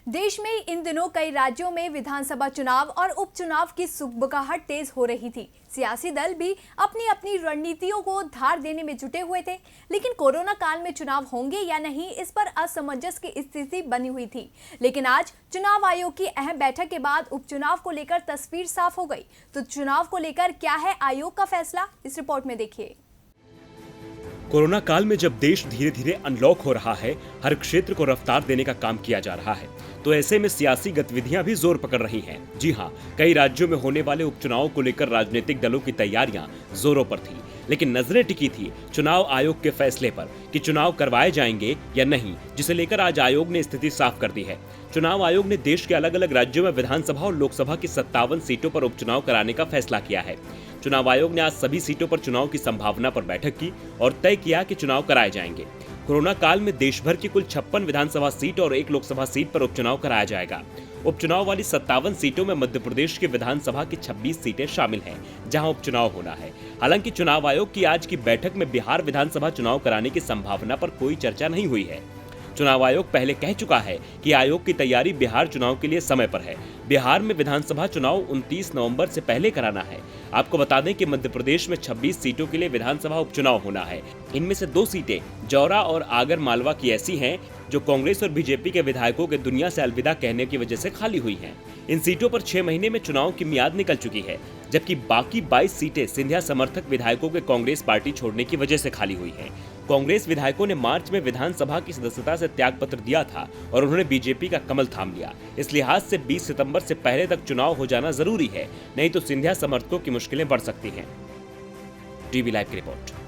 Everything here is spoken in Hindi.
देश में इन दिनों कई राज्यों में विधानसभा चुनाव और उपचुनाव की सुगबुगाहट तेज हो रही थी। सियासी दल भी अपनी अपनी रणनीतियों को धार देने में जुटे हुए थे, लेकिन कोरोना काल में चुनाव होंगे या नहीं, इस पर असमंजस की स्थिति बनी हुई थी। लेकिन आज चुनाव आयोग की अहम बैठक के बाद उपचुनाव को लेकर तस्वीर साफ हो गई। तो चुनाव को लेकर क्या है आयोग का फैसला, इस रिपोर्ट में देखिए। कोरोना काल में जब देश धीरे धीरे अनलॉक हो रहा है, हर क्षेत्र को रफ्तार देने का काम किया जा रहा है, तो ऐसे में सियासी गतिविधियां भी जोर पकड़ रही हैं। जी हां, कई राज्यों में होने वाले उपचुनाव को लेकर राजनीतिक दलों की तैयारियां जोरों पर थी, लेकिन नजरें टिकी थी चुनाव आयोग के फैसले पर कि चुनाव करवाए जाएंगे या नहीं, जिसे लेकर आज आयोग ने स्थिति साफ कर दी है। चुनाव आयोग ने देश के अलग अलग राज्यों में विधानसभा और लोकसभा की 57 सीटों पर उपचुनाव कराने का फैसला किया है। चुनाव आयोग ने आज सभी सीटों पर चुनाव की संभावना पर बैठक की और तय किया कि चुनाव कराए जाएंगे। कोरोना काल में देश भर की कुल 56 विधानसभा सीट और 1 लोकसभा सीट पर उपचुनाव कराया जाएगा। उपचुनाव वाली 57 सीटों में मध्य प्रदेश की विधानसभा की 26 सीटें शामिल हैं, जहां उपचुनाव होना है। हालांकि चुनाव आयोग की आज की बैठक में बिहार विधानसभा चुनाव कराने की संभावना पर कोई चर्चा नहीं हुई है। चुनाव आयोग पहले कह चुका है कि आयोग की तैयारी बिहार चुनाव के लिए समय पर है। बिहार में विधानसभा चुनाव 29 नवंबर से पहले कराना है। आपको बता दें कि मध्य प्रदेश में 26 सीटों के लिए विधानसभा उपचुनाव होना है। इनमें से 2 सीटें जौरा और आगर मालवा की ऐसी हैं जो कांग्रेस और बीजेपी के विधायकों के दुनिया से अलविदा कहने की वजह से खाली हुई हैं। इन सीटों पर 6 महीने में चुनाव की मियाद निकल चुकी है, जबकि बाकी 22 सीटें सिंधिया समर्थक विधायकों के कांग्रेस पार्टी छोड़ने की वजह से खाली हुई हैं। कांग्रेस विधायकों ने मार्च में विधानसभा की सदस्यता से त्याग पत्र दिया था और उन्होंने बीजेपी का कमल थाम लिया। इस लिहाज से 20 सितंबर से पहले तक चुनाव हो जाना जरूरी है, नहीं तो सिंधिया समर्थकों की मुश्किलें बढ़ सकती हैं। टीवी लाइव की रिपोर्ट।